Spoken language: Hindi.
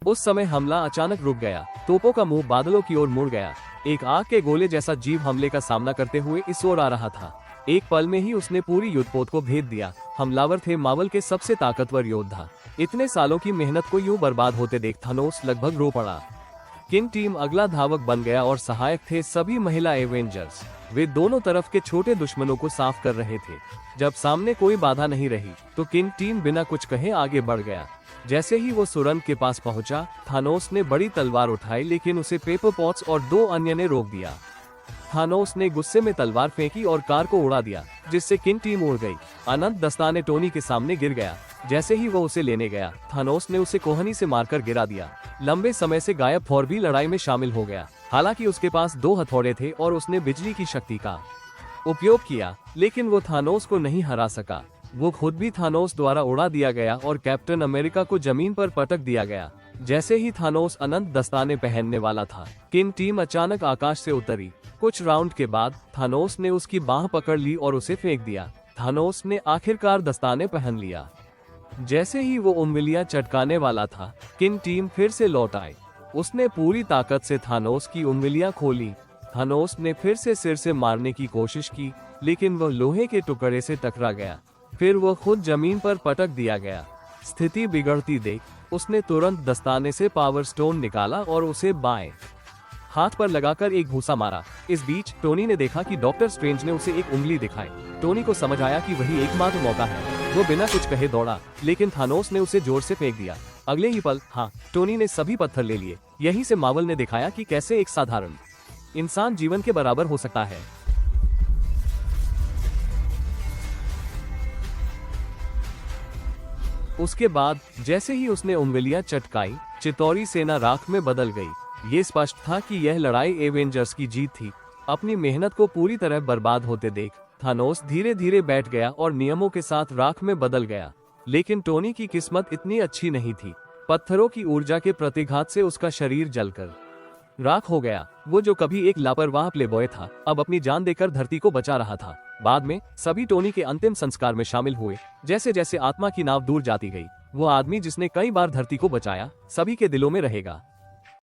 उस समय हमला अचानक रुक गया। तोपों का मुंह बादलों की ओर मुड़ गया। एक आग के गोले जैसा जीव हमले का सामना करते हुए इस ओर आ रहा था। एक पल में ही उसने पूरी युद्धपोत को भेद दिया। हमलावर थे मार्वल के सबसे ताकतवर योद्धा। इतने सालों की मेहनत को यूं बर्बाद होते देख थानोस लगभग रो पड़ा। किंग टीम अगला धावक बन गया और सहायक थे सभी महिला एवेंजर्स। वे दोनों तरफ के छोटे दुश्मनों को साफ कर रहे थे। जब सामने कोई बाधा नहीं रही तो किंग टीम बिना कुछ कहे आगे बढ़ गया। जैसे ही वो सुरंग के पास पहुंचा, थानोस ने बड़ी तलवार उठाई, लेकिन उसे पेपर पॉट्स और 2 अन्य ने रोक दिया। थानोस ने गुस्से में तलवार फेंकी और कार को उड़ा दिया, जिससे किंग टीम उड़ गई। अनंत दस्ताने टोनी के सामने गिर गया। जैसे ही वो उसे लेने गया, थानोस ने उसे कोहनी से मारकर गिरा दिया। लंबे समय से गायब थॉर भी लड़ाई में शामिल हो गया। हालांकि उसके पास 2 हथौड़े थे और उसने बिजली की शक्ति का उपयोग किया, लेकिन वो थानोस को नहीं हरा सका। वो खुद भी थानोस द्वारा उड़ा दिया गया और कैप्टन अमेरिका को जमीन पर पटक दिया गया। जैसे ही थानोस अनंत दस्ताने पहनने वाला था, किंग टीम अचानक आकाश से उतरी। कुछ राउंड के बाद थानोस ने उसकी बाह पकड़ ली और उसे फेंक दिया। थानोस ने आखिरकार दस्ताने पहन लिया। जैसे ही वो उंगलियां चटकाने वाला था, किंग टीम फिर से लौट आई। उसने पूरी ताकत से थानोस की उंगलियां खोली। थानोस ने फिर से सिर से मारने की कोशिश की, लेकिन वह लोहे के टुकड़े से टकरा गया। फिर वह खुद जमीन पर पटक दिया गया। स्थिति बिगड़ती देख उसने तुरंत दस्ताने से पावर स्टोन निकाला और उसे बाएं हाथ पर लगाकर एक घूसा मारा। इस बीच टोनी ने देखा कि डॉक्टर स्ट्रेंज ने उसे एक उंगली दिखाई। टोनी को समझ आया कि वही एकमात्र मौका है। वो बिना कुछ कहे दौड़ा, लेकिन थानोस ने उसे जोर से फेंक दिया। अगले ही पल टोनी ने सभी पत्थर ले लिए। यहीं से मार्वल ने दिखाया कि कैसे एक साधारण इंसान जीवन के बराबर हो सकता है। उसके बाद जैसे ही उसने उंगलियां चटकाई, चितौरी सेना राख में बदल गई। ये स्पष्ट था कि यह लड़ाई एवेंजर्स की जीत थी। अपनी मेहनत को पूरी तरह बर्बाद होते देख थानोस धीरे धीरे बैठ गया और नियमों के साथ राख में बदल गया। लेकिन टोनी की किस्मत इतनी अच्छी नहीं थी। पत्थरों की ऊर्जा के प्रतिघात से उसका शरीर जलकर राख हो गया। वो जो कभी एक लापरवाह प्लेबॉय था, अब अपनी जान देकर धरती को बचा रहा था। बाद में सभी टोनी के अंतिम संस्कार में शामिल हुए। जैसे जैसे आत्मा की नाव दूर जाती गई, वो आदमी जिसने कई बार धरती को बचाया, सभी के दिलों में रहेगा।